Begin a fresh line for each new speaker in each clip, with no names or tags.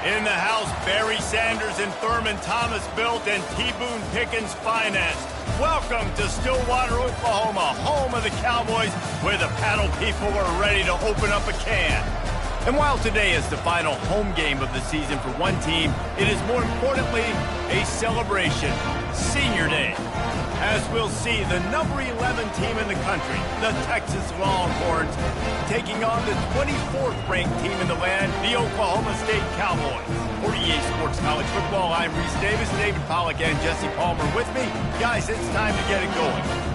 In the house, Barry Sanders and Thurman Thomas built and T. Boone Pickens financed. Welcome to Stillwater, Oklahoma, home of the Cowboys, where the paddle people are ready to open up a can. And while today is the final home game of the season for one team, it is more importantly a celebration, Senior Day. As we'll see, the number 11 team in the country, the Texas Longhorns, taking on the 24th ranked team in the land, the Oklahoma State Cowboys. For EA Sports College Football, I'm Reese Davis, David Pollack, and Jesse Palmer with me. Guys, it's time to get it going.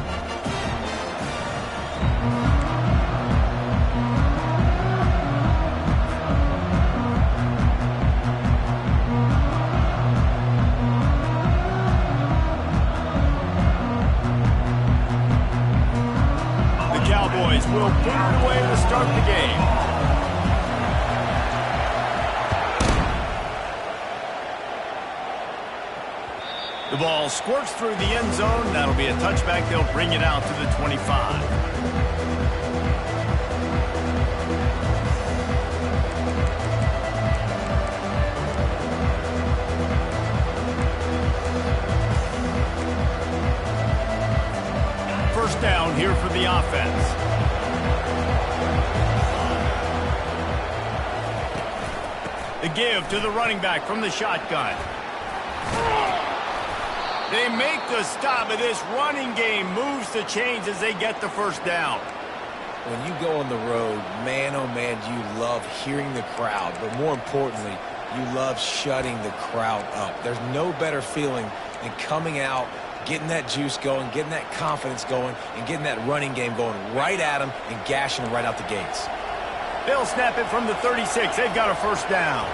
Will put it away to start the game. The ball squirts through the end zone. That'll be a touchback. They'll bring it out to the 25. First down here for the offense. The give to the running back from the shotgun. They make the stop, but this running game moves the chains as they get the first down.
When you go on the road, man, oh man, you love hearing the crowd. But more importantly, you love shutting the crowd up. There's no better feeling than coming out, getting that juice going, getting that confidence going, and getting that running game going right at them and gashing them right out the gates.
They'll snap it from the 36. They've got a first down.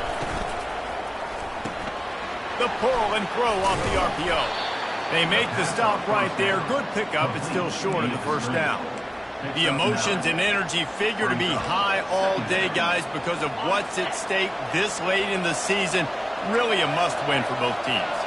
The pull and throw off the RPO. They make the stop right there. Good pickup. It's still short of the first down. The emotions and energy figure to be high all day, guys, because of what's at stake this late in the season. Really a must-win for both teams.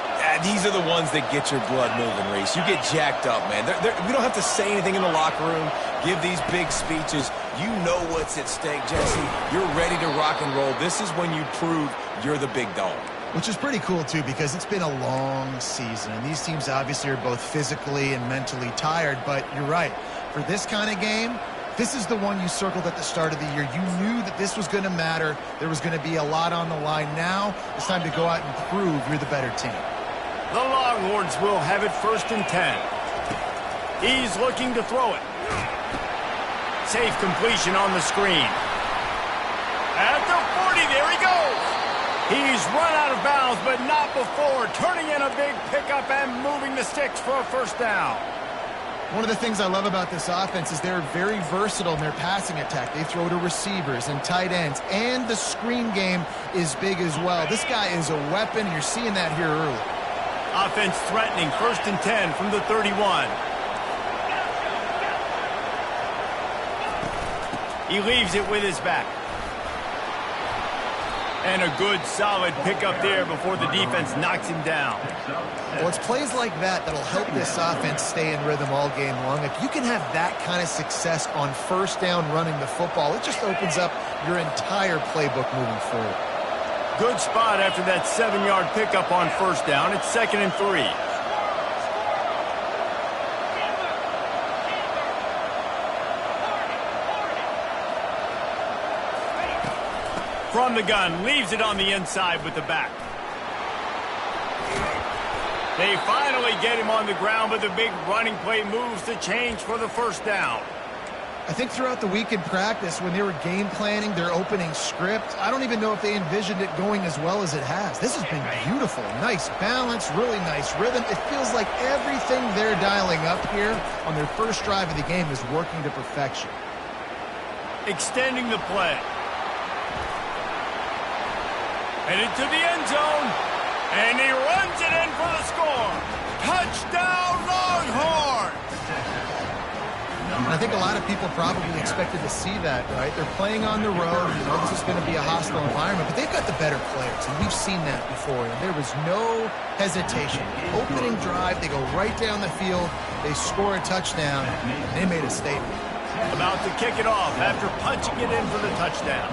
These are the ones that get your blood moving, Reese. You get jacked up, man. We don't have to say anything in the locker room, give these big speeches. You know what's at stake, Jesse. You're ready to rock and roll. This is when you prove you're the big dog.
Which is pretty cool, too, because it's been a long season. And these teams obviously are both physically and mentally tired. But you're right. For this kind of game, this is the one you circled at the start of the year. You knew that this was going to matter. There was going to be a lot on the line. Now it's time to go out and prove you're the better team.
The Longhorns will have it 1st and 10. He's looking to throw it. Safe completion on the screen. At the 40, there he goes. He's run out of bounds, but not before. Turning in a big pickup and moving the sticks for a first down.
One of the things I love about this offense is they're very versatile in their passing attack. They throw to receivers and tight ends, and the screen game is big as well. This guy is a weapon. You're seeing that here early.
Offense threatening, 1st and 10 from the 31. He leaves it with his back. And a good, solid pickup there before the defense knocks him down.
Well, it's plays like that that'll help this offense stay in rhythm all game long. If you can have that kind of success on first down running the football, it just opens up your entire playbook moving forward.
Good spot after that 7-yard pickup on first down. It's 2nd and 3. From the gun, leaves it on the inside with the back. They finally get him on the ground, but the big running play moves the change for the first down.
I think throughout the week in practice, when they were game planning their opening script, I don't even know if they envisioned it going as well as it has. This has been beautiful. Nice balance, really nice rhythm. It feels like everything they're dialing up here on their first drive of the game is working to perfection.
Extending the play. Headed to the end zone, and he runs it in for the score. Touchdown, Longhorns!
And I think a lot of people probably expected to see that, right? They're playing on the road. You know, this is going to be a hostile environment, but they've got the better players, and we've seen that before. And there was no hesitation. Opening drive, they go right down the field, they score a touchdown, and they made a statement.
About to kick it off after punching it in for the touchdown.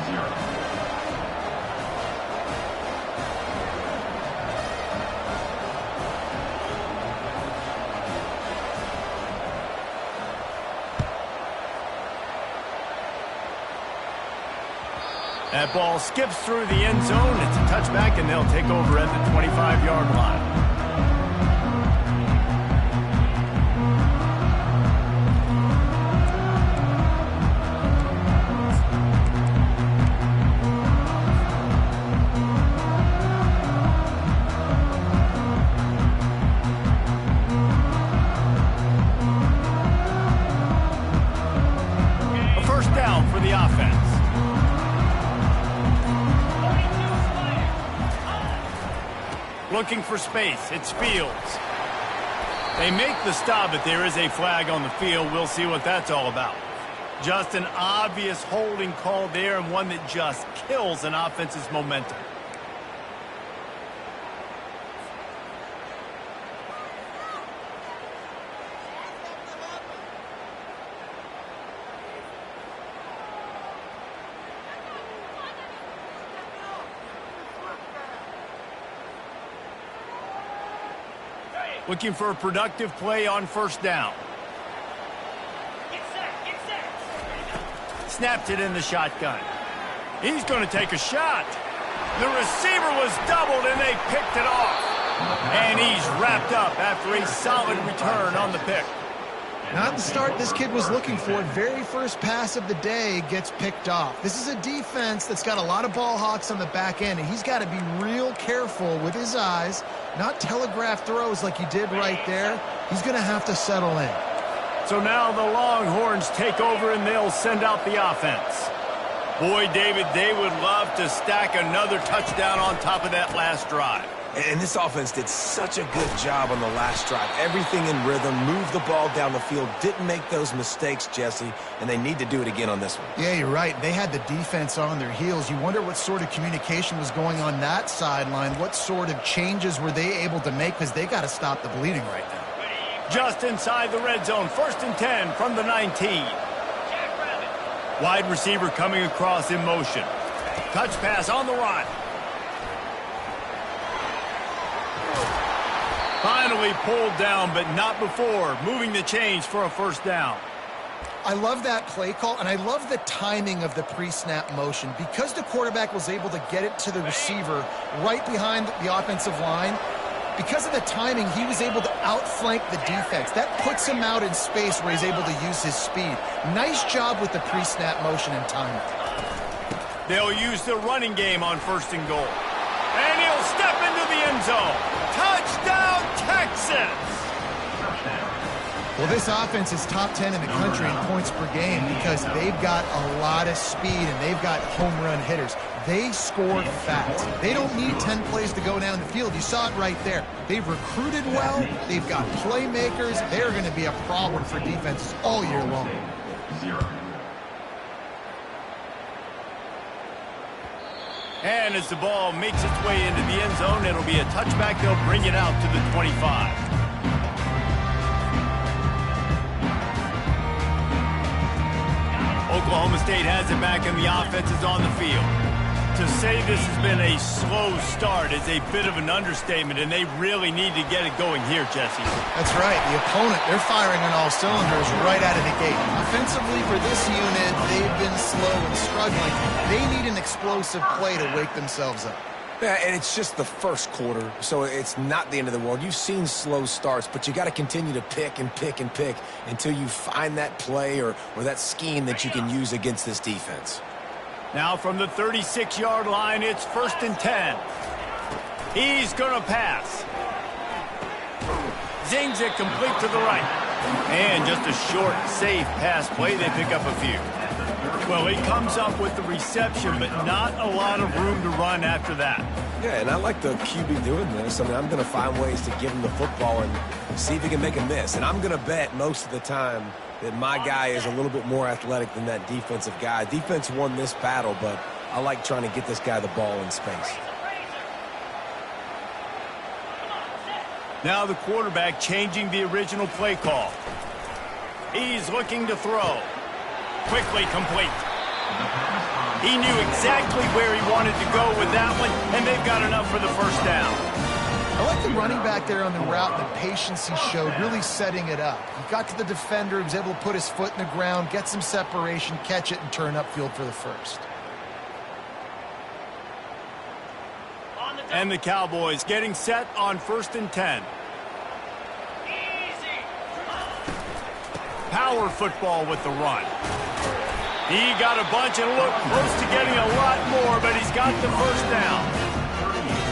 That ball skips through the end zone. It's a touchback, and they'll take over at the 25-yard line. Looking for space. It's Fields. They make the stop, but there is a flag on the field. We'll see what that's all about. Just an obvious holding call there, and one that just kills an offense's momentum. Looking for a productive play on first down. Snapped it in the shotgun. He's going to take a shot. The receiver was doubled, and they picked it off. And he's wrapped up after a solid return on the pick.
Not the start this kid was looking for. Very first pass of the day gets picked off. This is a defense that's got a lot of ball hawks on the back end, and he's got to be real careful with his eyes, not telegraph throws like he did right there. He's going to have to settle in.
So now the Longhorns take over, and they'll send out the offense. Boy, David, they would love to stack another touchdown on top of that last drive.
And this offense did such a good job on the last drive. Everything in rhythm, moved the ball down the field, didn't make those mistakes, Jesse, and they need to do it again on this one.
Yeah, you're right. They had the defense on their heels. You wonder what sort of communication was going on that sideline. What sort of changes were they able to make, because they got to stop the bleeding right now.
Just inside the red zone, 1st and 10 from the 19. Wide receiver coming across in motion. Touch pass on the run. Finally pulled down, but not before moving the chains for a first down.
I love that play call, and I love the timing of the pre-snap motion. Because the quarterback was able to get it to the receiver right behind the offensive line, because of the timing, he was able to outflank the defense. That puts him out in space where he's able to use his speed. Nice job with the pre-snap motion and timing.
They'll use the running game on 1st and goal. And he'll step into the end zone. Touchdown, Texas!
Well, this offense is top 10 in the country in points per game because they've got a lot of speed and they've got home run hitters. They score fast. They don't need 10 plays to go down the field. You saw it right there. They've recruited well. They've got playmakers. They're going to be a problem for defenses all year long.
And as the ball makes its way into the end zone, it'll be a touchback. They'll bring it out to the 25. Oklahoma State has it back, and the offense is on the field. To say this has been a slow start is a bit of an understatement, and they really need to get it going here, Jesse.
That's right. The opponent, they're firing on all cylinders right out of the gate. Offensively, for this unit, they've been slow and struggling. They need an explosive play to wake themselves up.
Yeah, and it's just the first quarter, so it's not the end of the world. You've seen slow starts, but you got to continue to pick and pick and pick until you find that play or that scheme that you can use against this defense.
Now from the 36-yard line, it's 1st and 10. He's going to pass. Zings it complete to the right. And just a short, safe pass play. They pick up a few. Well, he comes up with the reception, but not a lot of room to run after that.
Yeah, and I like the QB doing this. I mean, I'm going to find ways to give him the football and see if he can make a miss. And I'm going to bet most of the time that my guy is a little bit more athletic than that defensive guy. Defense won this battle, but I like trying to get this guy the ball in space.
Now the quarterback changing the original play call. He's looking to throw. Quickly complete. He knew exactly where he wanted to go with that one, and they've got enough for the first down.
I like the running back there on the route and the patience he showed, really setting it up. He got to the defender, he was able to put his foot in the ground, get some separation, catch it, and turn upfield for the first.
And the Cowboys getting set on 1st and 10. Power football with the run. He got a bunch and looked close to getting a lot more, but he's got the first down.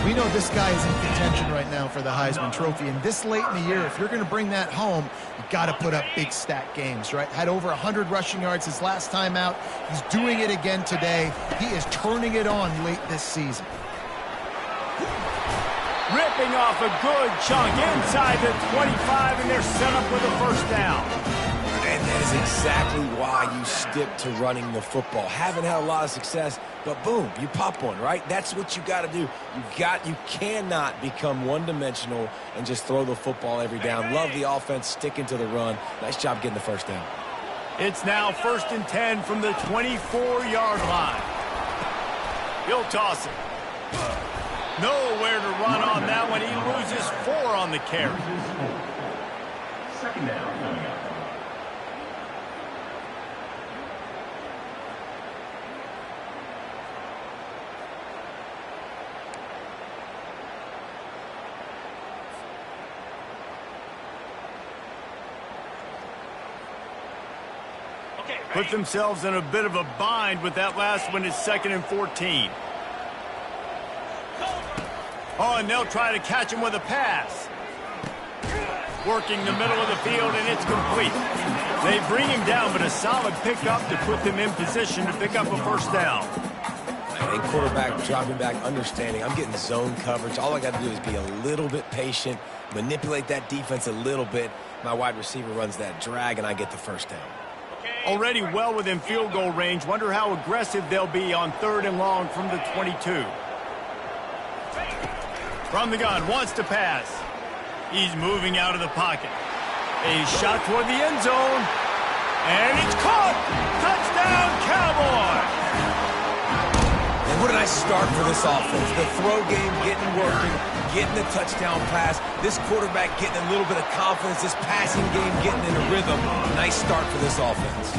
We know this guy is in contention right now for the Heisman Trophy, and this late in the year, if you're going to bring that home, you've got to put up big stat games, right? Had over 100 rushing yards his last time out. He's doing it again today. He is turning it on late this season.
Ripping off a good chunk inside the 25, and they're set up with a first down.
And that is exactly why you stick to running the football. Haven't had a lot of success, but boom, you pop one, right? That's what you got to do. You cannot become one-dimensional and just throw the football every down. Love the offense sticking to the run. Nice job getting the first down.
It's now 1st and 10 from the 24-yard line. He'll toss it. Nowhere to run on that one. He loses 4 on the carry.
Second down coming up.
Put themselves in a bit of a bind with that last one. It's 2nd and 14. Oh, and they'll try to catch him with a pass. Working the middle of the field, and it's complete. They bring him down, but a solid pickup to put them in position to pick up a first down.
And quarterback dropping back, understanding I'm getting zone coverage. All I got to do is be a little bit patient, manipulate that defense a little bit. My wide receiver runs that drag, and I get the first down.
Already well within field goal range. Wonder how aggressive they'll be on 3rd and long from the 22. From the gun, wants to pass. He's moving out of the pocket. A shot toward the end zone. And it's caught! Touchdown, Cowboys!
And what a nice start for this offense. The throw game getting working, getting the touchdown pass. This quarterback getting a little bit of confidence. This passing game getting in a rhythm. Nice start for this offense.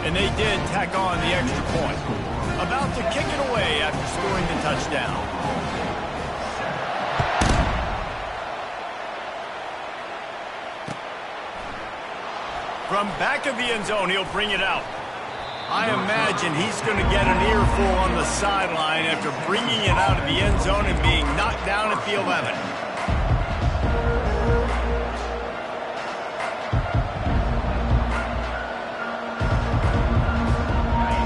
And they did tack on the extra point. About to kick it away after scoring the touchdown. From back of the end zone, he'll bring it out. I imagine he's going to get an earful on the sideline after bringing it out of the end zone and being knocked down at the 11.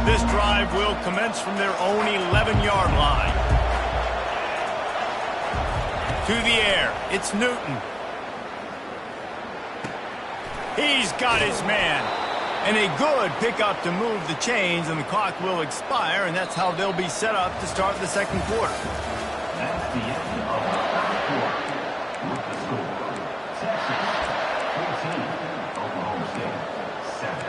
This drive will commence from their own 11-yard line. To the air, it's Newton. He's got his man. And a good pickup to move the chains, and the clock will expire, and that's how they'll be set up to start the second quarter.
That's the end of the third quarter. With the score, Texas 14, Oklahoma State 7.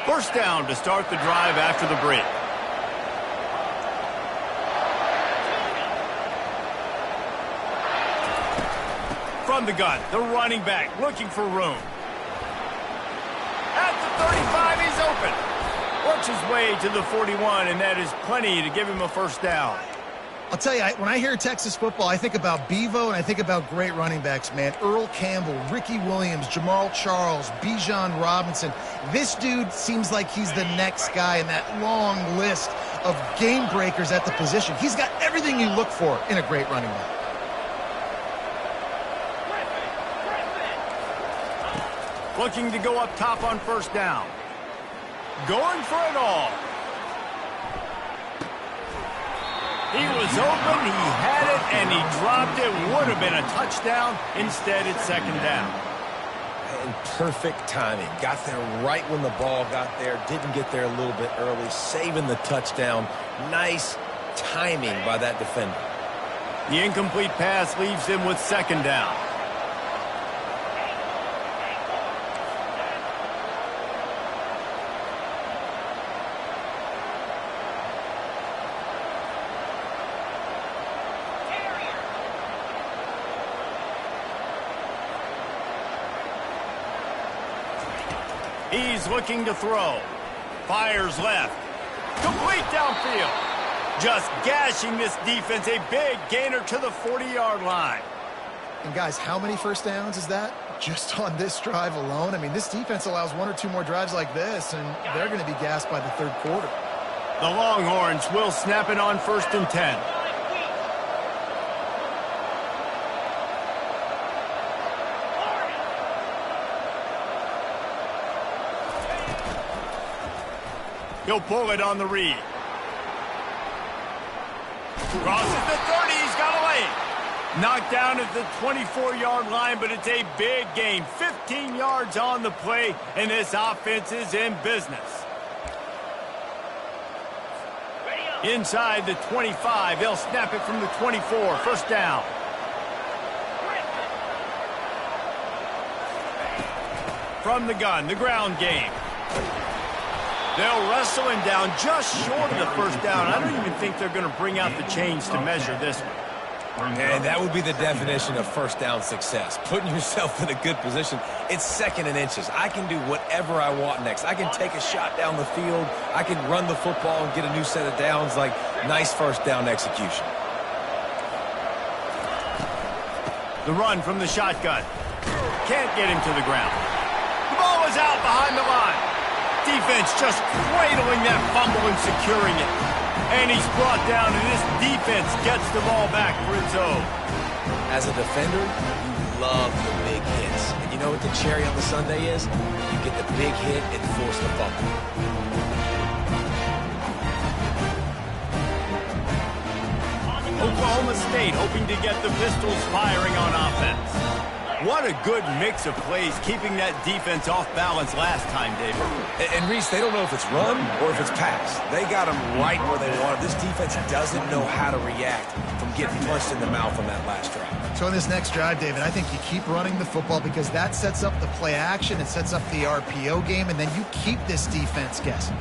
First down to start the drive after the break. From the gun, the running back looking for room. At the 35, he's open. Works his way to the 41, and that is plenty to give him a first down.
I'll tell you, when I hear Texas football, I think about Bevo and I think about great running backs, man. Earl Campbell, Ricky Williams, Jamal Charles, Bijan Robinson. This dude seems like he's the next guy in that long list of game breakers at the position. He's got everything you look for in a great running back.
Looking to go up top on first down. Going for it all. He was open, he had it, and he dropped it. Would have been a touchdown. Instead, it's second down.
And perfect timing. Got there right when the ball got there. Didn't get there a little bit early. Saving the touchdown. Nice timing by that defender.
The incomplete pass leaves him with second down. He's looking to throw. Fires left. Complete downfield. Just gashing this defense. A big gainer to the 40-yard line.
And guys, how many first downs is that? Just on this drive alone? I mean, this defense allows 1 or 2 more drives like this, and they're going to be gassed by the third quarter.
The Longhorns will snap it on 1st and 10. He'll pull it on the read. Crosses the 30. He's got away. Knocked down at the 24-yard line, but it's a big gain. 15 yards on the play, and this offense is in business. Inside the 25, they'll snap it from the 24. First down. From the gun, the ground game. They'll wrestle him down just short of the first down. I don't even think they're going to bring out the chains to measure this one.
And that would be the definition of first down success. Putting yourself in a good position. It's 2nd and inches. I can do whatever I want next. I can take a shot down the field. I can run the football and get a new set of downs. Like, nice first down execution.
The run from the shotgun. Can't get him to the ground. The ball is out behind the line. Defense just cradling that fumble and securing it. And he's brought down, and this defense gets the ball back for its own.
As a defender, you love the big hits. And you know what the cherry on the sundae is? You get the big hit and force the fumble.
Oklahoma State hoping to get the Pistols firing on offense. What a good mix of plays, keeping that defense off balance last time, David.
And Reese, they don't know if it's run or if it's pass. They got them right where they want. This defense doesn't know how to react from getting punched in the mouth on that last drive.
So in this next drive, David, I think you keep running the football because that sets up the play action, it sets up the RPO game, and then you keep this defense guessing.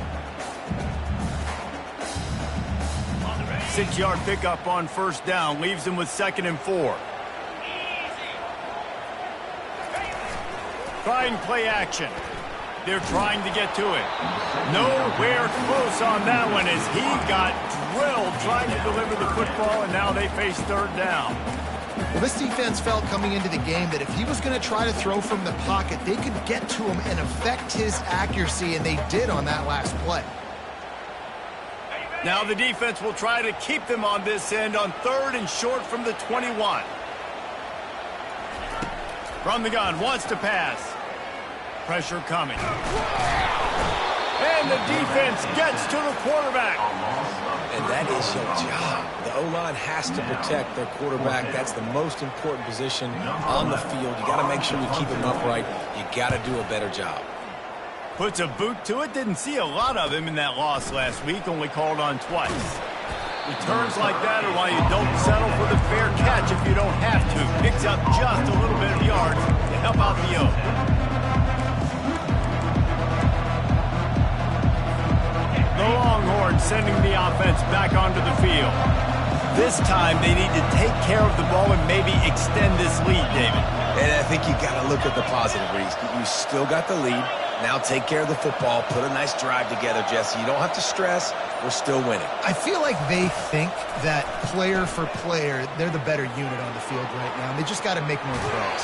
6-yard pickup on first down, leaves them with 2nd and 4. Trying play action. They're trying to get to it. Nowhere close on that one as he got drilled trying to deliver the football, and now they face 3rd down.
Well, this defense felt coming into the game that if he was going to try to throw from the pocket, they could get to him and affect his accuracy, and they did on that last play.
Now the defense will try to keep them on this end on 3rd and short from the 21. From the gun, wants to pass. Pressure coming. And the defense gets to the quarterback.
And that is your job. The O-line has to protect their quarterback. That's the most important position on the field. You got to make sure you keep him upright. You got to do a better job.
Puts a boot to it. Didn't see a lot of him in that loss last week. Only called on twice. Returns like that are why you don't settle for the fair catch if you don't have to. Picks up just a little bit of yards to help out the O. The Longhorns sending the offense back onto the field. This time they need to take care of the ball and maybe extend this lead, David.
And I think you got to look at the positive, Reese. You still got the lead. Now take care of the football. Put a nice drive together, Jesse. You don't have to stress. We're still winning.
I feel like they think that player for player, they're the better unit on the field right now. And they just got to make more plays.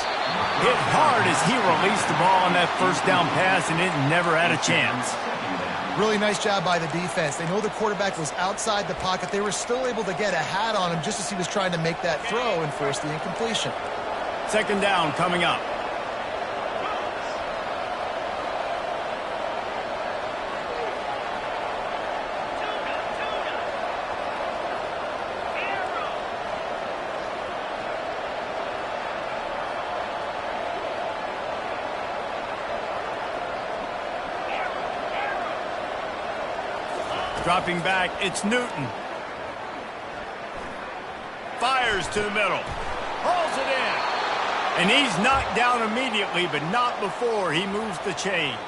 Hit hard as he released the ball on that first down pass, and it never had a chance.
Really nice job by the defense. They know the quarterback was outside the pocket. They were still able to get a hat on him just as he was trying to make that throw and force the incompletion.
2nd down coming up. Dropping back, it's Newton. Fires to the middle. Hauls it in. And he's knocked down immediately, but not before he moves the chains.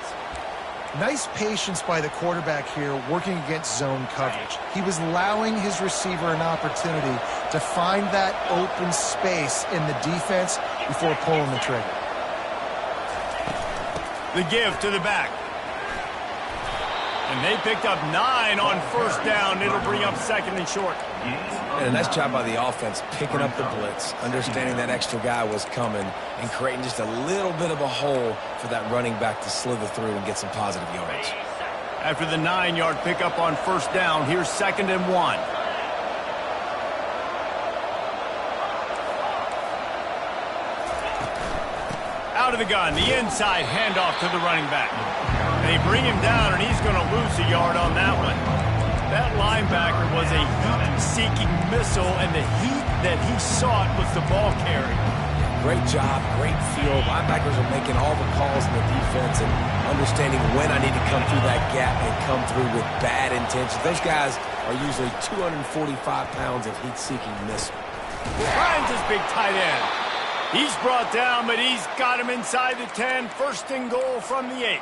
Nice patience by the quarterback here working against zone coverage. He was allowing his receiver an opportunity to find that open space in the defense before pulling the trigger.
The give to the back. And they picked up 9 on first down. It'll bring up second and short.
And a nice job by the offense picking up the blitz, understanding that extra guy was coming, and creating just a little bit of a hole for that running back to slither through and get some positive yards.
After the 9-yard pickup on first down, here's second and 1. Out of the gun, the inside handoff to the running back. They bring him down, and he's going to lose a yard on that one. That linebacker was a heat-seeking missile, and the heat that he sought was the ball carry.
Great job, great feel. Linebackers are making all the calls in the defense and understanding when I need to come through that gap and come through with bad intentions. Those guys are usually 245 pounds of heat-seeking missile.
Finds his big tight end. He's brought down, but he's got him inside the 10. First and goal from the 8.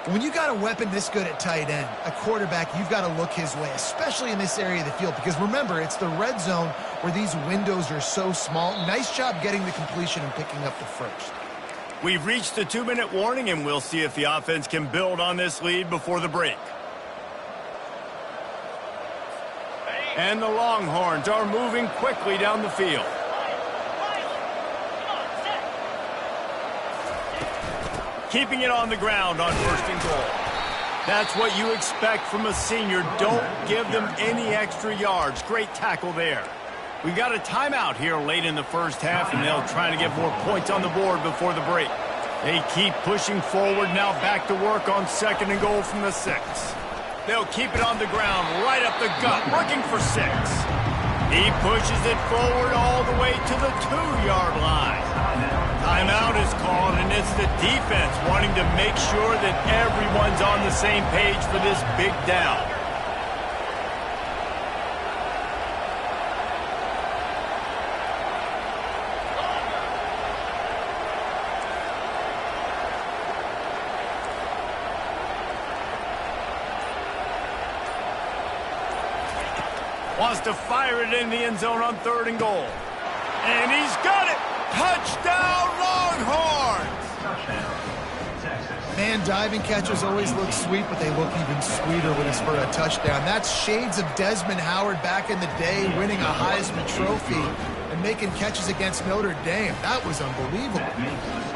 When you got a weapon this good at tight end, a quarterback, you've got to look his way, especially in this area of the field. Because remember, it's the red zone where these windows are so small. Nice job getting the completion and picking up the first.
We've reached the 2-minute warning, and we'll see if the offense can build on this lead before the break. And the Longhorns are moving quickly down the field. Keeping it on the ground on first and goal. That's what you expect from a senior. Don't give them any extra yards. Great tackle there. We've got a timeout here late in the first half, and they'll try to get more points on the board before the break. They keep pushing forward, now back to work on second and goal from the 6. They'll keep it on the ground, right up the gut, looking for 6. He pushes it forward all the way to the 2-yard line. Timeout is called, and it's the defense wanting to make sure that everyone's on the same page for this big down. Wants to fire it in the end zone on third and goal. And he's got it! Touchdown, Longhorns!
Man, diving catches always look sweet, but they look even sweeter when it's for a touchdown. That's shades of Desmond Howard back in the day, winning a Heisman Trophy and making catches against Notre Dame. That was unbelievable.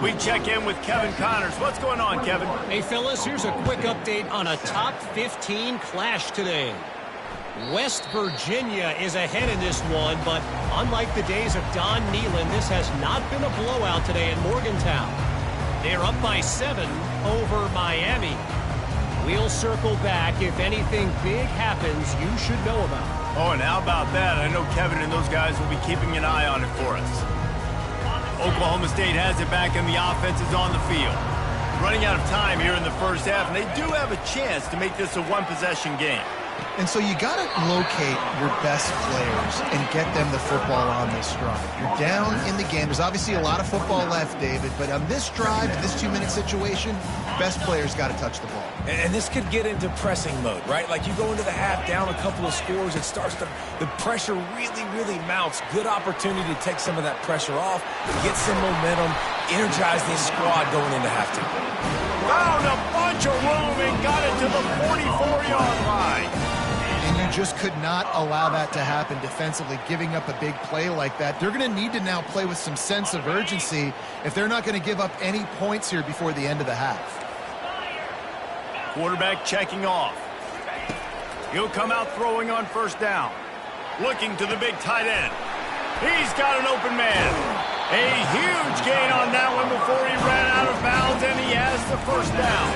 We check in with Kevin Connors. What's going on, Kevin?
Hey, fellas, here's a quick update on a top 15 clash today. West Virginia is ahead in this one, but unlike the days of Don Nehlen, this has not been a blowout today in Morgantown. They're up by 7 over Miami. We'll circle back. If anything big happens, you should know about it.
Oh, and how about that? I know Kevin and those guys will be keeping an eye on it for us. Oklahoma State has it back, and the offense is on the field. Running out of time here in the first half, and they do have a chance to make this a one-possession game.
And so you got to locate your best players and get them the football on this drive. You're down in the game. There's obviously a lot of football left, David, but on this drive, this 2-minute situation, best players got to touch the ball.
And this could get into pressing mode, right? Like you go into the half down a couple of scores, it starts to, the pressure really mounts. Good opportunity to take some of that pressure off, get some momentum, energize this squad going into halftime.
Found a bunch of room and got it to the 44-yard line.
And you just could not allow that to happen defensively, giving up a big play like that. They're going to need to now play with some sense of urgency if they're not going to give up any points here before the end of the half.
Quarterback checking off. He'll come out throwing on first down. Looking to the big tight end. He's got an open man. A huge gain on that one before he ran out of bounds, and he has the first down.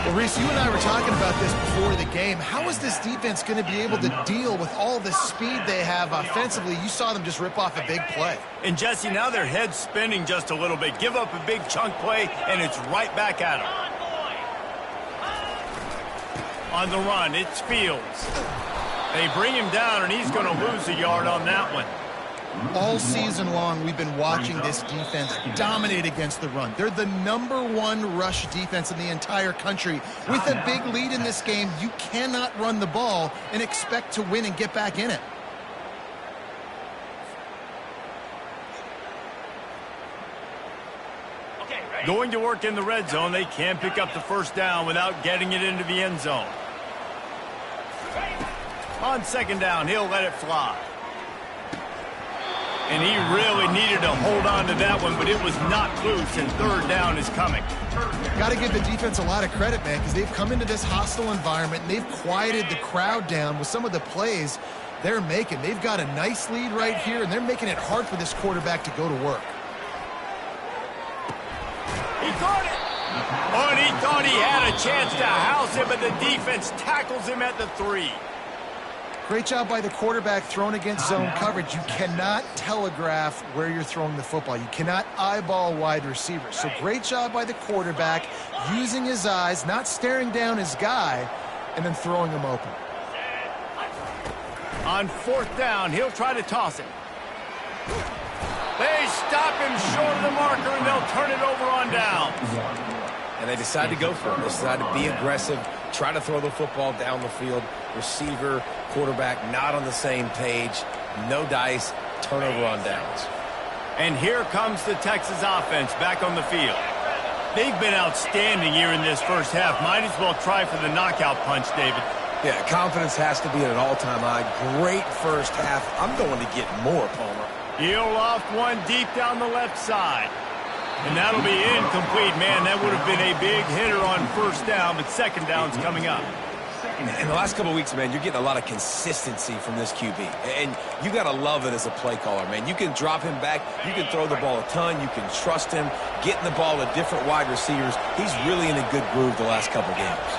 Well, Reese, you and I were talking about this before the game. How is this defense going to be able to deal with all the speed they have offensively? You saw them just rip off a big play.
And, Jesse, now their head's spinning just a little bit. Give up a big chunk play, and it's right back at them. On the run, it's Fields. They bring him down, and he's going to lose a yard on that one.
All season long, we've been watching this defense dominate against the run. They're the #1 rush defense in the entire country. With a big lead in this game, you cannot run the ball and expect to win and get back in it.
Going to work in the red zone, they can't pick up the first down without getting it into the end zone. On second down, he'll let it fly. And he really needed to hold on to that one, but it was not loose, and third down is coming.
Got to give the defense a lot of credit, man, because they've come into this hostile environment, and they've quieted the crowd down with some of the plays they're making. They've got a nice lead right here, and they're making it hard for this quarterback to go to work.
He caught it. Oh, and he thought he had a chance to house him, but the defense tackles him at the 3.
Great job by the quarterback thrown against zone coverage. You cannot telegraph where you're throwing the football. You cannot eyeball wide receivers. So great job by the quarterback using his eyes, not staring down his guy, and then throwing him open.
On fourth down, he'll try to toss it. They stop him short of the marker, and they'll turn it over on down.
And they decide to go for it. They decide to be aggressive, try to throw the football down the field. Receiver, quarterback not on the same page. No dice, turnover on downs.
And here comes the Texas offense back on the field. They've been outstanding here in this first half. Might as well try for the knockout punch, David.
Yeah, confidence has to be at an all-time high. Great first half. I'm going to get more, Palmer.
He'll loft one deep down the left side. And that'll be incomplete. Man, that would have been a big hitter on first down, but second down's coming up.
In the last couple of weeks, man, you're getting a lot of consistency from this QB. And you got to love it as a play caller, man. You can drop him back. You can throw the ball a ton. You can trust him, getting the ball to different wide receivers. He's really in a good groove the last couple of games.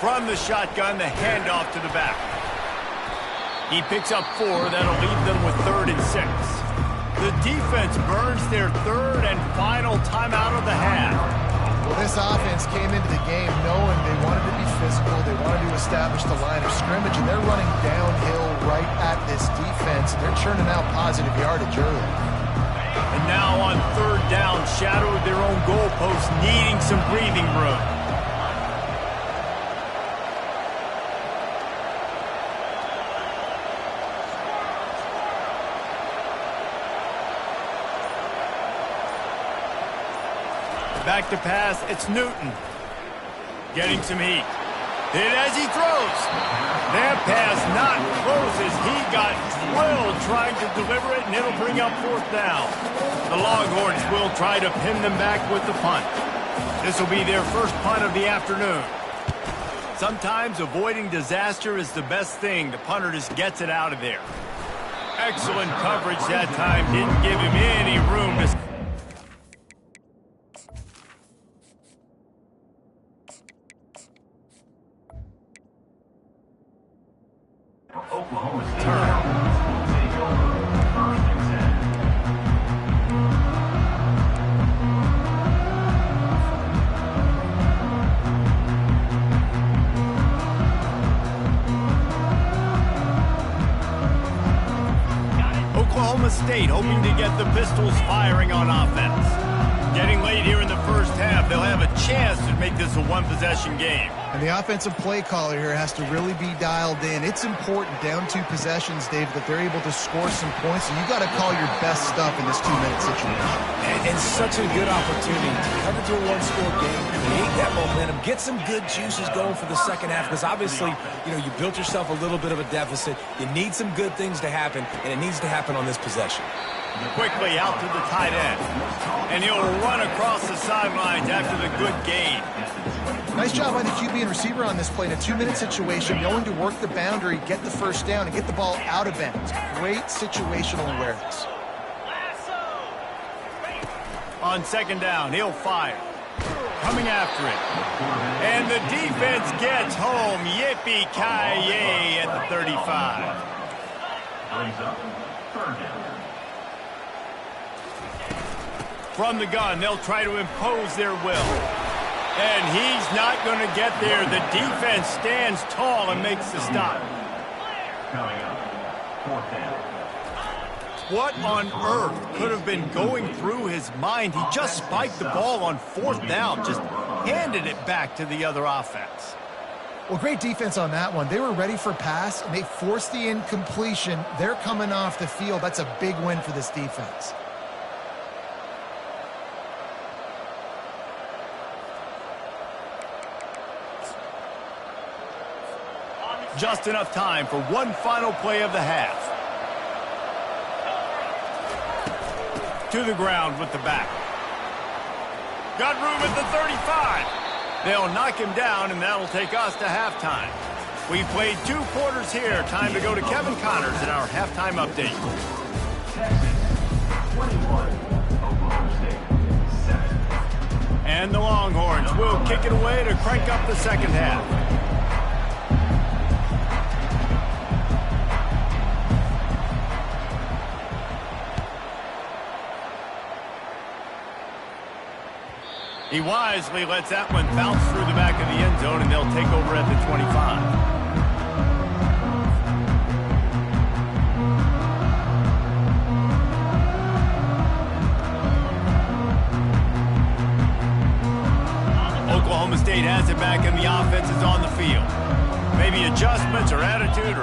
From the shotgun, the handoff to the back. He picks up 4. That'll leave them with 3rd and 6. The defense burns their 3rd and final timeout of the half.
Well, this offense came into the game knowing they wanted to be physical. They wanted to establish the line of scrimmage, and they're running downhill right at this defense. And they're churning out positive yardage early.
And now on third down, shadowed their own goalpost, needing some breathing room. Back to pass, it's Newton. Getting some heat. Hit as he throws. That pass not close as he got drilled trying to deliver it, and it'll bring up 4th down. The Longhorns will try to pin them back with the punt. This will be their first punt of the afternoon. Sometimes avoiding disaster is the best thing. The punter just gets it out of there. Excellent coverage that time. Didn't give him any room to...
Oklahoma State will take over 1st and
10. Oklahoma State hoping to get the Pistols firing on offense. Getting late here in the first half, they'll have a chance to make this a one-possession game.
And the offensive play caller here has to really be dialed in. It's important down 2 possessions, Dave, that they're able to score some points. And you got to call your best stuff in this 2-minute situation.
And such a good opportunity to cut into a one-score game, create that momentum, get some good juices going for the second half. Because obviously, you know, you built yourself a little bit of a deficit. You need some good things to happen, and it needs to happen on this possession.
Quickly out to the tight end. And he'll run across the sidelines after the good gain.
Nice job by the QB and receiver on this play in a 2-minute situation, knowing to work the boundary, get the first down, and get the ball out of bounds. Great situational awareness.
On second down, he'll fire. Coming after it. And the defense gets home. Yippee-ki-yay at the 35.
Brings up 3rd down.
From the gun, they'll try to impose their will. And he's not going to get there. The defense stands tall and makes the stop.
Coming up, 4th down.
What on earth could have been going through his mind? He just spiked the ball on 4th down, just handed it back to the other offense.
Well, great defense on that one. They were ready for pass, and they forced the incompletion. They're coming off the field. That's a big win for this defense.
Just enough time for one final play of the half. To the ground with the back. Got room at the 35. They'll knock him down, and that'll take us to halftime. We played 2 quarters here. Time to go to Kevin Connors in our halftime update.
Texas 21, Oklahoma State 7.
And the Longhorns will kick it away to crank up the second half. He wisely lets that one bounce through the back of the end zone, and they'll take over at the 25. Oklahoma State has it back, and the offense is on the field. Maybe adjustments or attitude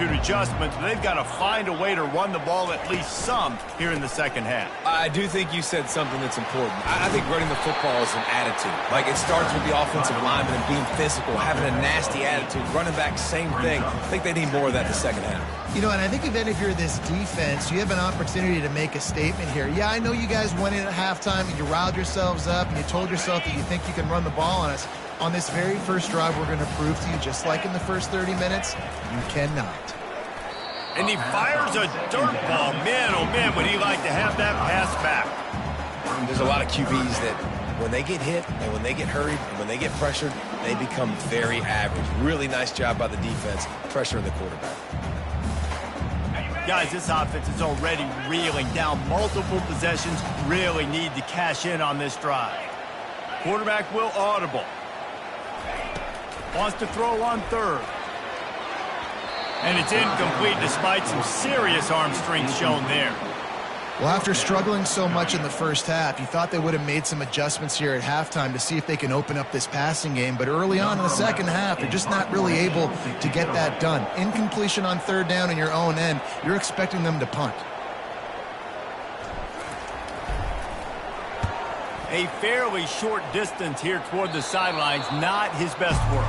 adjustments, but they've got to find a way to run the ball at least some here in the second half.
I do think you said something that's important. I think running the football is an attitude. Like, it starts with the offensive lineman and being physical, having a nasty attitude. Running back, same thing. I think they need more of that in the second half.
You know, and I think even if you're this defense, you have an opportunity to make a statement here. Yeah, I know you guys went in at halftime and you riled yourselves up and you told yourself that you think you can run the ball on us. On this very first drive, we're going to prove to you, just like in the first 30 minutes, you cannot.
And he fires a dirt ball. Man, oh man, would he like to have that pass back.
There's a lot of QBs that when they get hit and when they get hurried and when they get pressured, they become very average. Really nice job by the defense pressuring the quarterback.
Guys, this offense is already reeling down multiple possessions. Really need to cash in on this drive. Quarterback will audible. Wants to throw on third. And it's incomplete despite some serious arm strength shown there.
Well, after struggling so much in the first half, you thought they would have made some adjustments here at halftime to see if they can open up this passing game. But early on in the second half, they're just not really able to get that done. Incompletion on third down in your own end, you're expecting them to punt.
A fairly short distance here toward the sidelines, not his best work.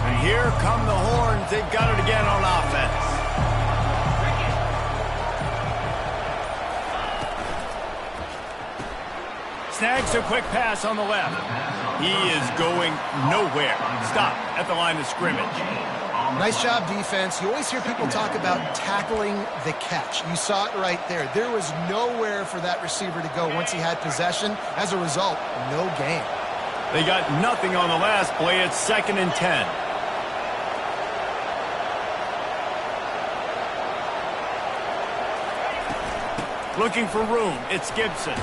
And here come the horns. They've got it again on offense. Snags a quick pass on the left. He is going nowhere. Stop at the line of scrimmage.
Nice job, defense. You always hear people talk about tackling the catch. You saw it right there. There was nowhere for that receiver to go once he had possession. As a result, no gain.
They got nothing on the last play. It's 2nd and 10. Looking for room. It's Gibson.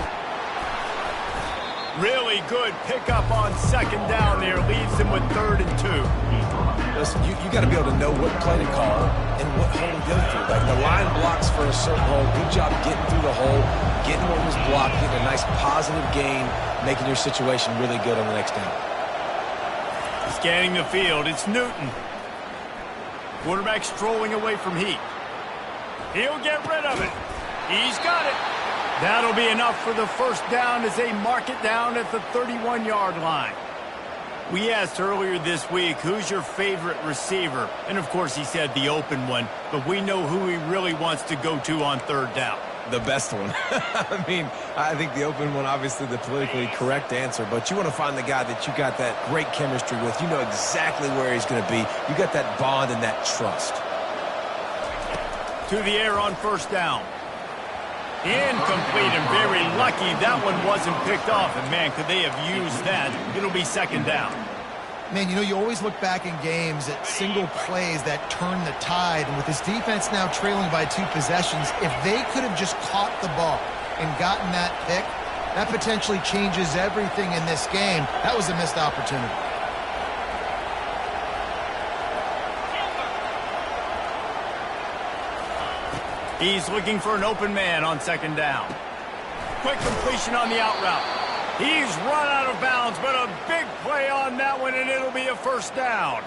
Really good pickup on second down there. Leaves them with 3rd and 2.
Listen, you got to be able to know what play to call and what hole to go through. Like, the line blocks for a certain hole. Good job getting through the hole, getting what was blocked, getting a nice positive gain, making your situation really good on the next down.
Scanning the field, it's Newton. Quarterback strolling away from heat. He'll get rid of it. He's got it. That'll be enough for the first down as they mark it down at the 31-yard line. We asked earlier this week, who's your favorite receiver? And, of course, he said the open one, but we know who he really wants to go to on third down.
The best one. I mean, I think the open one, obviously the politically correct answer, but you want to find the guy that you got that great chemistry with. You know exactly where he's going to be. You got that bond and that trust.
To the air on first down. Incomplete, and very lucky that one wasn't picked off. And, man, could they have used that? It'll be 2nd down.
Man, you know, you always look back in games at single plays that turn the tide. And with this defense now trailing by 2 possessions, if they could have just caught the ball and gotten that pick, That potentially changes everything in this game. That was a missed opportunity.
He's looking for an open man on second down. Quick completion on the out route. He's run out of bounds, but a big play on that one, and it'll be a first down.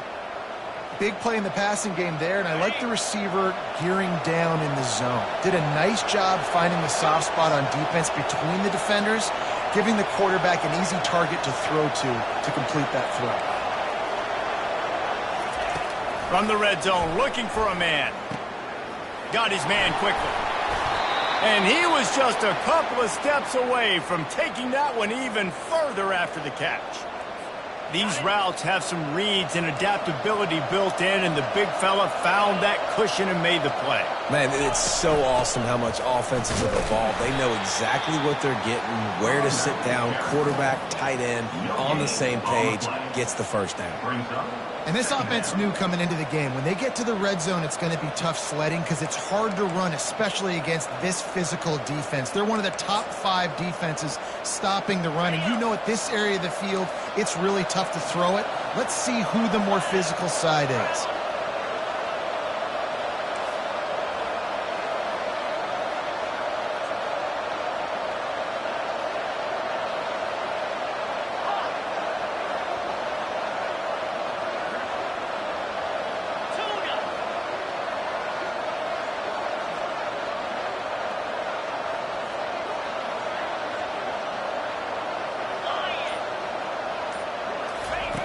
Big play in the passing game there, and I like the receiver gearing down in the zone. Did a nice job finding the soft spot on defense between the defenders, giving the quarterback an easy target to throw to complete that throw.
From the red zone, looking for a man. Got his man quickly. And he was just a couple of steps away from taking that one even further after the catch. These routes have some reads and adaptability built in, and the big fella found that cushion and made the play.
Man, it's so awesome how much offenses have evolved. They know exactly what they're getting, where to sit down, quarterback, tight end, on the same page, gets the first down.
And this offense knew coming into the game, when they get to the red zone, it's going to be tough sledding because it's hard to run, especially against this physical defense. They're one of the top 5 defenses stopping the run. And you know, at this area of the field, it's really tough to throw it. Let's see who the more physical side is.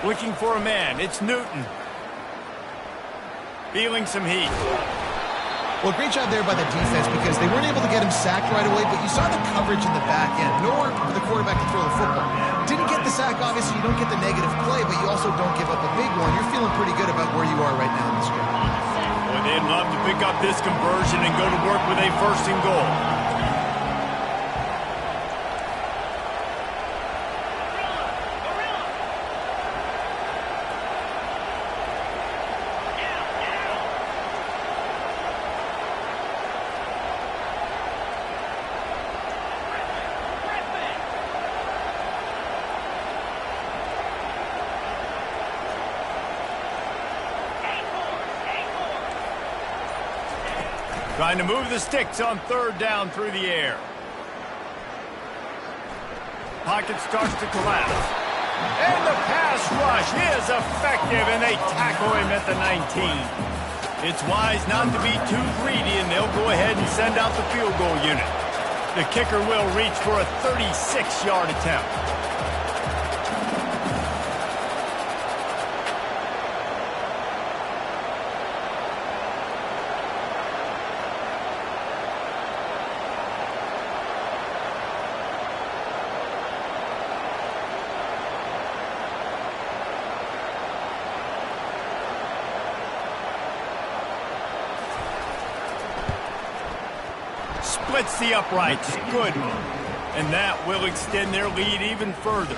Looking for a man. It's Newton. Feeling some heat.
Well, great job there by the defense because they weren't able to get him sacked right away, but you saw the coverage in the back end. Nowhere for the quarterback to throw the football. Didn't get the sack, obviously. You don't get the negative play, but you also don't give up a big one. You're feeling pretty good about where you are right now in this game.
Boy, they'd love to pick up this conversion and go to work with a first and goal. Trying to move the sticks on third down through the air. Pocket starts to collapse. And the pass rush is effective, and they tackle him at the 19. It's wise not to be too greedy, and they'll go ahead and send out the field goal unit. The kicker will reach for a 36-yard attempt. Splits the uprights. Good. And that will extend their lead even further.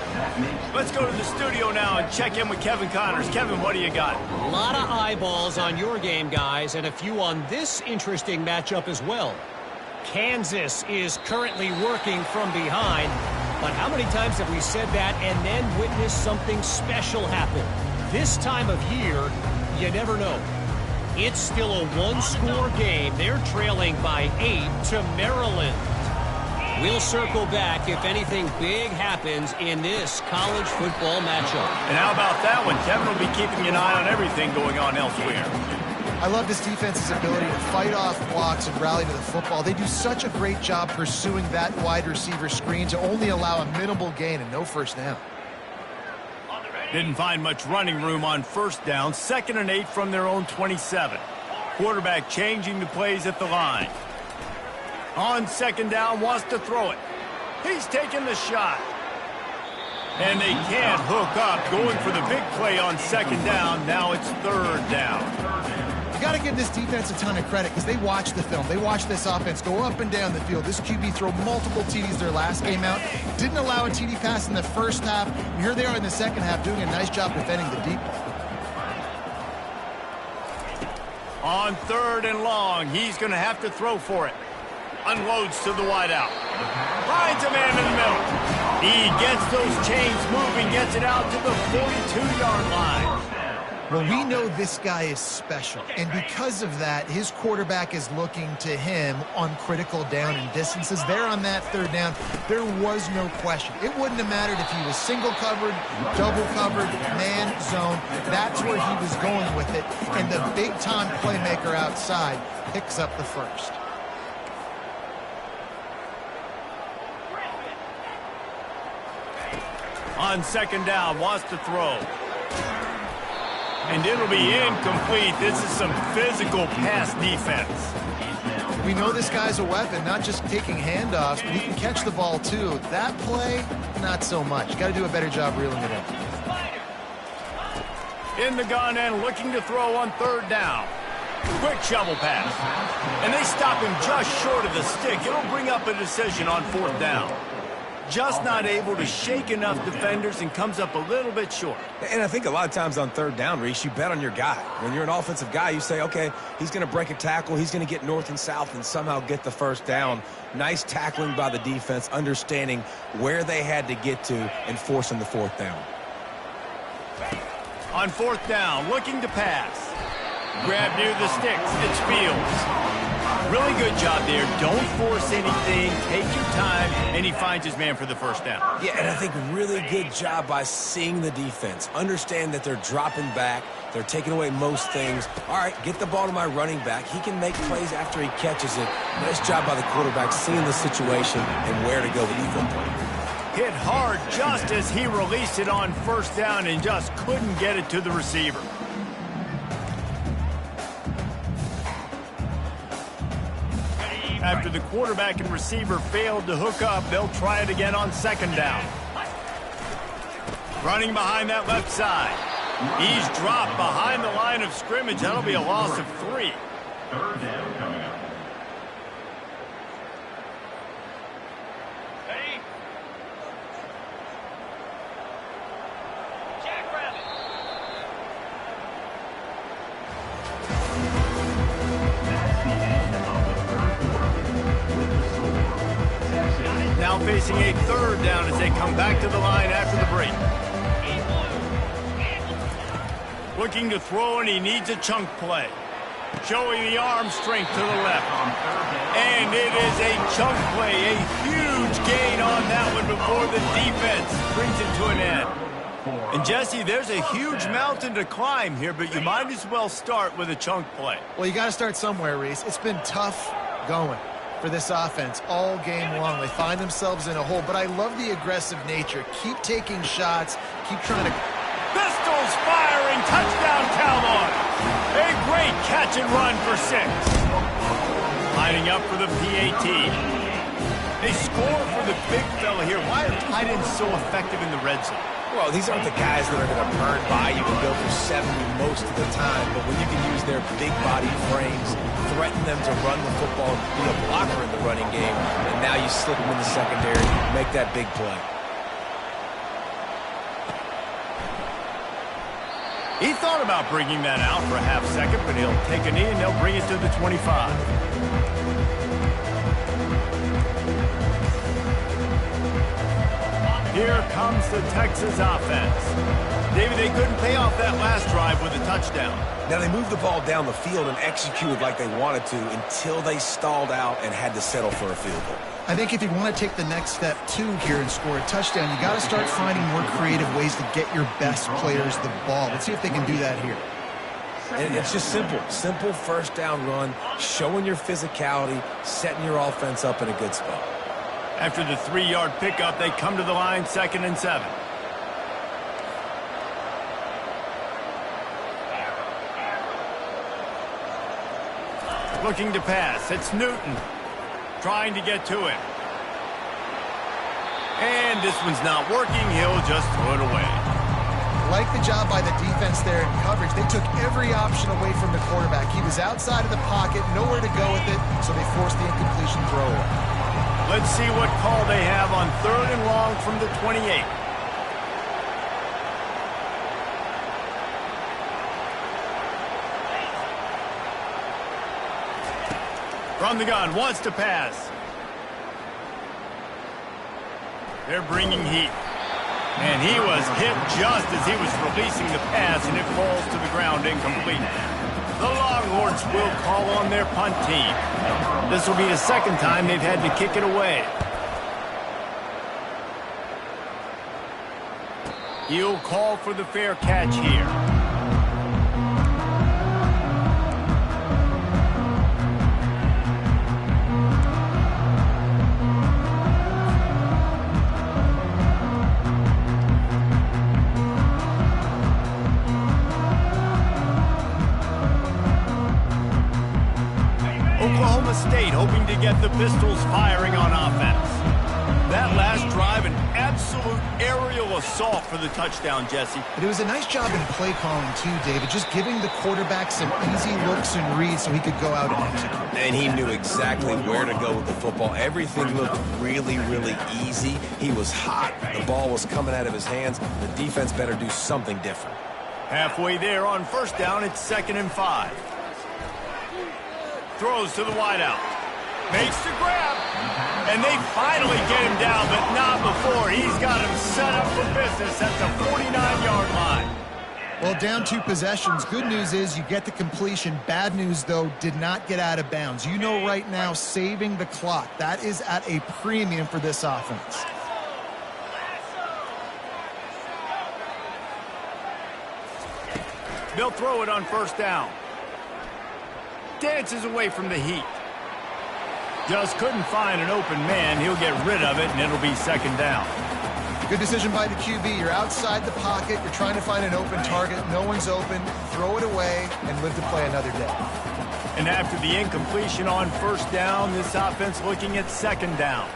Let's go to the studio now and check in with Kevin Connors. Kevin, what do you got?
A lot of eyeballs on your game, guys, and a few on this interesting matchup as well. Kansas is currently working from behind, but how many times have we said that and then witnessed something special happen? This time of year, you never know. It's still a one-score game. They're trailing by 8 to Maryland. We'll circle back if anything big happens in this college football matchup.
And how about that one? Kevin will be keeping an eye on everything going on elsewhere.
I love this defense's ability to fight off blocks and rally to the football. They do such a great job pursuing that wide receiver screen to only allow a minimal gain and no first down.
Didn't find much running room on first down. 2nd and 8 from their own 27. Quarterback changing the plays at the line. On 2nd down, wants to throw it. He's taking the shot. And they can't hook up. Going for the big play on 2nd down. Now it's 3rd down.
You got to give this defense a ton of credit because they watch the film. They watch this offense go up and down the field. This QB throw multiple TDs their last game out. Didn't allow a TD pass in the first half. And here they are in the second half doing a nice job defending the deep ball.
On 3rd and long, he's going to have to throw for it. Unloads to the wideout. Finds a man in the middle. He gets those chains moving, gets it out to the 42-yard line.
Well, we know this guy is special, and because of that, his quarterback is looking to him on critical down and distances. There on that third down, there was no question. It wouldn't have mattered if he was single covered, double covered, man zone. That's where he was going with it, and the big-time playmaker outside picks up the first.
On second down, wants to throw. And it'll be incomplete. This is some physical pass defense.
We know this guy's a weapon, not just taking handoffs, but he can catch the ball too. That play, not so much. Got to do a better job reeling it in.
In the gun and looking to throw on third down. Quick shovel pass. And they stop him just short of the stick. It'll bring up a decision on fourth down. Just not able to shake enough defenders and comes up a little bit short.
And I think a lot of times on third down, Reese, you bet on your guy. When you're an offensive guy, you say, okay, he's going to break a tackle, he's going to get north and south and somehow get the first down. Nice tackling by the defense, understanding where they had to get to and forcing the fourth down.
On fourth down, looking to pass. Grab near the sticks. It's Fields. Really good job there. Don't force anything. Take your time, and he finds his man for the first down.
Yeah, and I think really good job by seeing the defense. Understand that they're dropping back. They're taking away most things. All right, get the ball to my running back. He can make plays after he catches it. Nice job by the quarterback seeing the situation and where to go with the football.
Hit hard just as he released it on first down and just couldn't get it to the receiver. After the quarterback and receiver failed to hook up, they'll try it again on second down. Running behind that left side. He's dropped behind the line of scrimmage. That'll be a loss of 3.
Third down coming up.
Now facing a third down as they come back to the line after the break. Looking to throw, and he needs a chunk play. Showing the arm strength to the left. And it is a chunk play, a huge gain on that one before the defense brings it to an end. And Jesse, there's a huge mountain to climb here, but you might as well start with a chunk play.
Well, you got to start somewhere, Reese. It's been tough going for this offense all game long. They find themselves in a hole, but I love the aggressive nature. Keep taking shots. Keep trying to...
Pistols firing. Touchdown, Cowboys. A great catch and run for 6. Lining up for the PAT. They score for the big fella here. Why are tight ends so effective in the red zone?
Well, these aren't the guys that are going to burn by you and go for 70 most of the time, but when you can use their big body frames, threaten them to run the football, be a blocker in the running game, and now you slip them in the secondary, make that big play.
He thought about bringing that out for a half second, but he'll take a knee and they'll bring it to the 25. Here comes the Texas offense. David, they couldn't pay off that last drive with a touchdown.
Now, they moved the ball down the field and executed like they wanted to until they stalled out and had to settle for a field goal.
I think if you want to take the next step, too, here and score a touchdown, you got to start finding more creative ways to get your best players the ball. Let's see if they can do that here.
And it's just simple. Simple first down run, showing your physicality, setting your offense up in a good spot.
After the 3-yard pickup, they come to the line, 2nd and 7. Looking to pass. It's Newton trying to get to it. And this one's not working. He'll just throw it away.
Like the job by the defense there in coverage. They took every option away from the quarterback. He was outside of the pocket, nowhere to go with it, so they forced the incompletion throw away.
Let's see what call they have on 3rd and long from the 28. From the gun, wants to pass. They're bringing heat. And he was hit just as he was releasing the pass, and it falls to the ground incomplete. The Longhorns will call on their punt team. This will be the second time they've had to kick it away. He'll call for the fair catch here. Oklahoma State hoping to get the Pistols firing on offense. That last drive, an absolute aerial assault for the touchdown, Jesse.
But it was a nice job in play calling, too, David, just giving the quarterback some easy looks and reads so he could go out and execute.
And he knew exactly where to go with the football. Everything looked really, really easy. He was hot. The ball was coming out of his hands. The defense better do something different.
Halfway there on first down, it's 2nd and 5. Throws to the wideout. Makes the grab. And they finally get him down, but not before. He's got him set up for business at the 49-yard line.
Well, down 2 possessions. Good news is you get the completion. Bad news, though, did not get out of bounds. You know right now, saving the clock. That is at a premium for this offense.
They'll throw it on first down. Dances away from the heat. Just couldn't find an open man. He'll get rid of it, and it'll be 2nd down.
Good decision by the QB. You're outside the pocket. You're trying to find an open target. No one's open. Throw it away and live to play another day.
And after the incompletion on first down, this offense looking at 2nd down.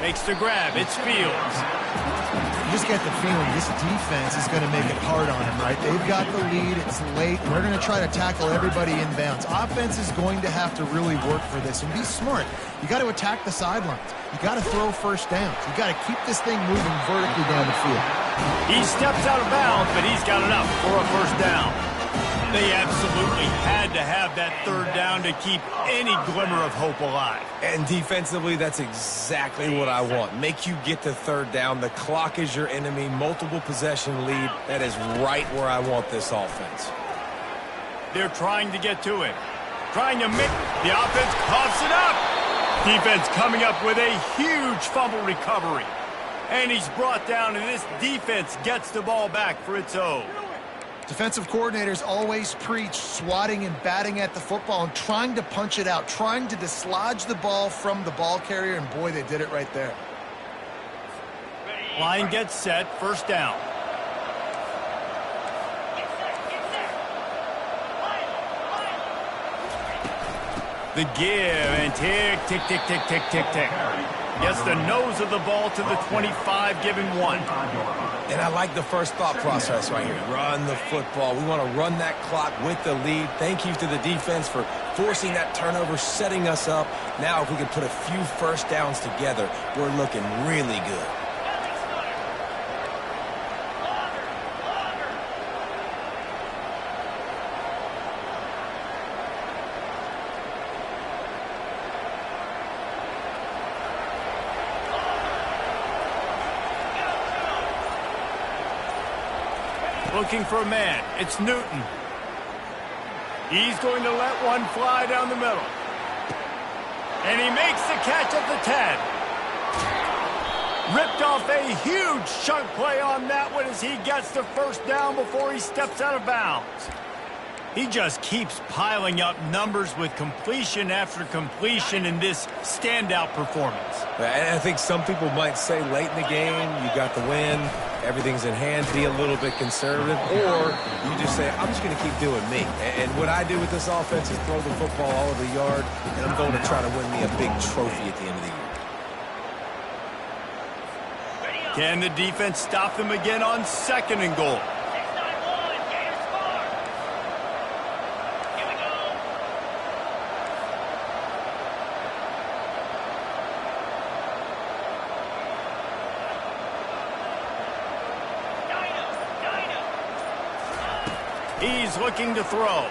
Makes the grab. It's Fields.
You just get the feeling this defense is going to make it hard on him, right? They've got the lead. It's late. They're going to try to tackle everybody inbounds. Offense is going to have to really work for this and be smart. You got to attack the sidelines. You got to throw first downs. You got to keep this thing moving vertically down the field.
He steps out of bounds, but he's got enough for a first down. They absolutely had to have that 3rd down to keep any glimmer of hope alive.
And defensively, that's exactly what I want. Make you get the 3rd down. The clock is your enemy. Multiple possession lead. That is right where I want this offense.
They're trying to get to it. Trying to make the offense coughs it up. Defense coming up with a huge fumble recovery. And he's brought down, and this defense gets the ball back for its own.
Defensive coordinators always preach swatting and batting at the football and trying to punch it out, trying to dislodge the ball from the ball carrier, and boy, they did it right there.
Line gets set, first down. The give and tick, tick, tick, tick, tick, tick, tick. Gets the nose of the ball to the 25, giving 1.
And I like the first thought process right here. Run the football. We want to run that clock with the lead. Thank you to the defense for forcing that turnover, setting us up. Now if we can put a few first downs together, we're looking really good.
Looking for a man. It's Newton. He's going to let one fly down the middle. And he makes the catch at the 10. Ripped off a huge chunk play on that one as he gets the first down before he steps out of bounds. He just keeps piling up numbers with completion after completion in this standout performance.
And I think some people might say late in the game, you got the win, everything's in hand, be a little bit conservative, or you just say, I'm just going to keep doing me. And what I do with this offense is throw the football all over the yard, and I'm going to try to win me a big trophy at the end of the year.
Can the defense stop them again on 2nd and goal? He's looking to throw.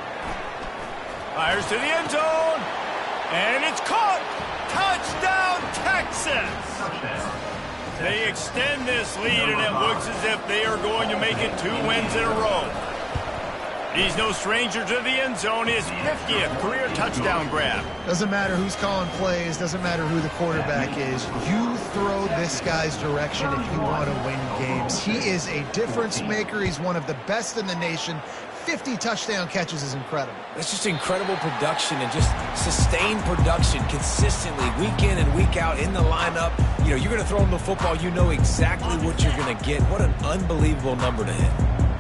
Fires to the end zone. And it's caught. Touchdown, Texas.
touchdown.
They extend this lead, and it looks as if they are going to make it 2 wins in a row. He's no stranger to the end zone. His 50th career touchdown grab.
Doesn't matter who's calling plays. Doesn't matter who the quarterback is. You throw this guy's direction if you want to win games. He is a difference maker. He's one of the best in the nation. 50 touchdown catches is incredible.
It's just incredible production and just sustained production consistently week in and week out in the lineup. You know, you're going to throw him the football. You know exactly what you're going to get. What an unbelievable number to hit.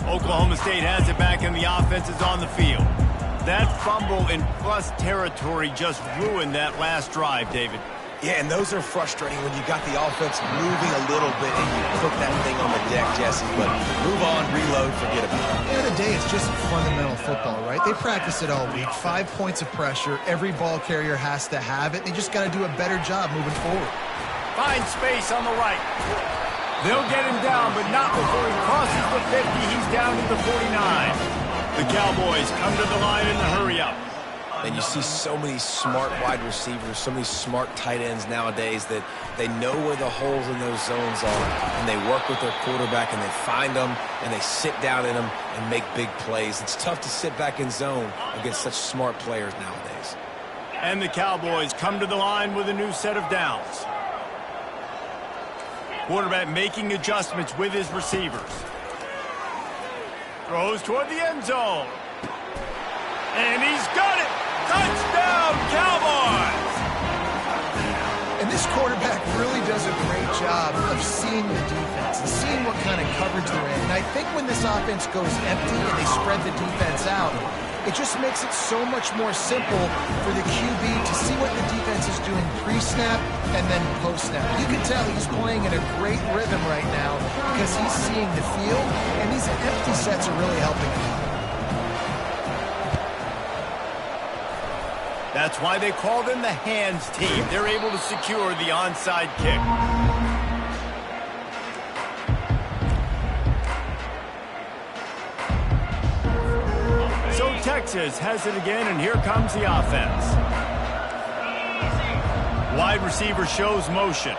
Oklahoma State has it back, and the offense is on the field. That fumble in plus territory just ruined that last drive, David.
Yeah, and those are frustrating when you got the offense moving a little bit and you put that thing on the deck, Jesse. But move on, reload, forget about it.
At the end of the day, it's just fundamental football, right? They practice it all week. 5 points of pressure. Every ball carrier has to have it. They just got to do a better job moving forward.
Find space on the right. They'll get him down, but not before he crosses the 50. He's down to the 49. The Cowboys come to the line in the hurry-up.
And you see so many smart wide receivers, so many smart tight ends nowadays that they know where the holes in those zones are, and they work with their quarterback, and they find them, and they sit down in them and make big plays. It's tough to sit back in zone against such smart players nowadays.
And the Cowboys come to the line with a new set of downs. Quarterback making adjustments with his receivers. Throws toward the end zone. And he's got it! Touchdown, Cowboys!
And this quarterback really does a great job of seeing the defense and seeing what kind of coverage they're in. And I think when this offense goes empty and they spread the defense out, it just makes it so much more simple for the QB to see what the defense is doing pre-snap and then post-snap. You can tell he's playing in a great rhythm right now because he's seeing the field, and these empty sets are really helping him.
That's why they call them the hands team. They're able to secure the onside kick. So Texas has it again, and here comes the offense. Wide receiver shows motion.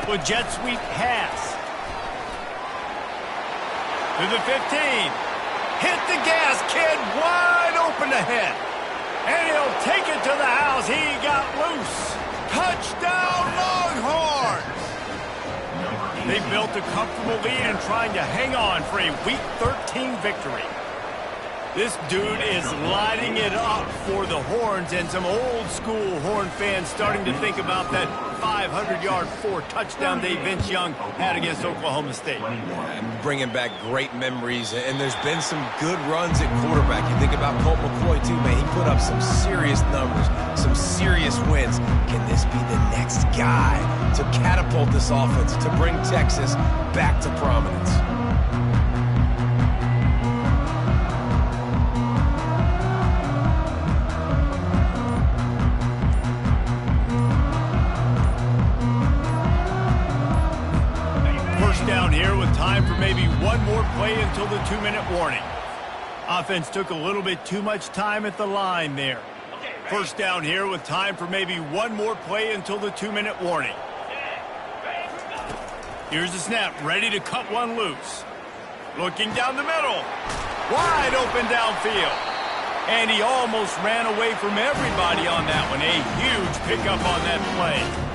With jet sweep pass. To the 15. Hit the gas, kid. Wide open ahead. And he'll take it to the house. He got loose. Touchdown, Longhorns! They built a comfortable lead and trying to hang on for a Week 13 victory. This dude is lighting it up for the Horns, and some old-school Horn fans starting to think about that 500-yard 4-touchdown day Vince Young had against Oklahoma State.
I'm bringing back great memories, and there's been some good runs at quarterback. You think about Colt McCoy, too, man. He put up some serious numbers, some serious wins. Can this be the next guy to catapult this offense, to bring Texas back to prominence?
Down here with time for maybe one more play until the 2-minute warning. Offense took a little bit too much time at the line there. First down here with time for maybe one more play until the 2-minute warning. Here's the snap, ready to cut one loose. Looking down the middle. Wide open downfield. And he almost ran away from everybody on that one. A huge pickup on that play.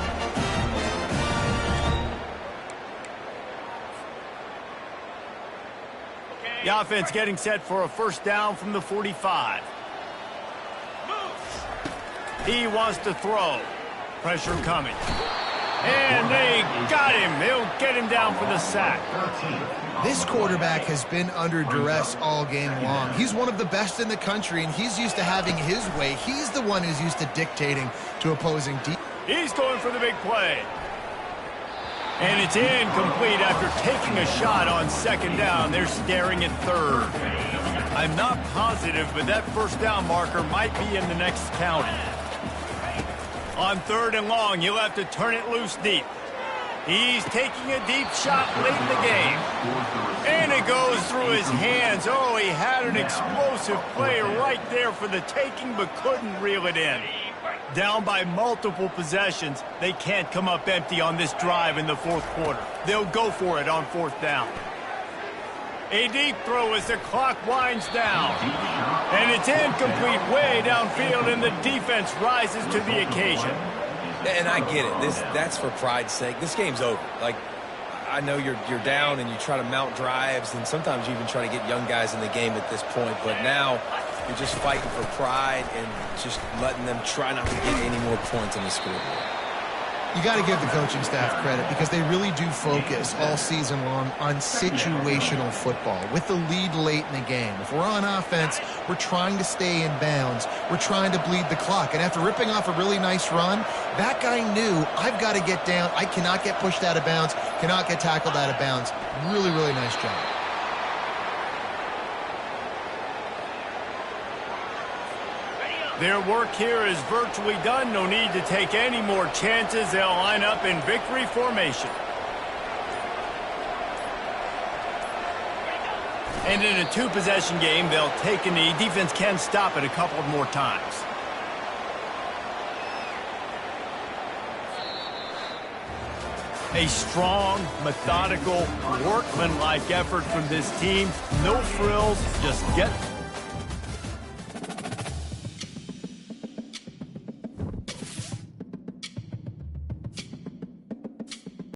The offense getting set for a first down from the 45. He wants to throw. Pressure coming. And they got him. They'll get him down for the sack.
This quarterback has been under duress all game long. He's one of the best in the country, and he's used to having his way. He's the one who's used to dictating to opposing defense.
He's going for the big play. And it's incomplete after taking a shot on second down. They're staring at third. I'm not positive, but that first down marker might be in the next county. On third and long, he'll have to turn it loose deep. He's taking a deep shot late in the game. And it goes through his hands. Oh, he had an explosive play right there for the taking, but couldn't reel it in. Down by multiple possessions, they can't come up empty on this drive in the fourth quarter. They'll go for it on fourth down. A deep throw as the clock winds down. And it's incomplete way downfield, and the defense rises to the occasion.
And I get it. That's for pride's sake. This game's over. Like, I know you're down and you try to mount drives, and sometimes you even try to get young guys in the game at this point. But now you're just fighting for pride and just letting them try not to get any more points on the scoreboard.
You got to give the coaching staff credit because they really do focus all season long on situational football with the lead late in the game. If we're on offense, we're trying to stay in bounds. We're trying to bleed the clock. And after ripping off a really nice run, that guy knew, I've got to get down. I cannot get pushed out of bounds, cannot get tackled out of bounds. Really, really nice job.
Their work here is virtually done. No need to take any more chances. They'll line up in victory formation. And in a two-possession game, they'll take a knee. Defense can stop it a couple of more times. A strong, methodical, workmanlike effort from this team. No frills, just get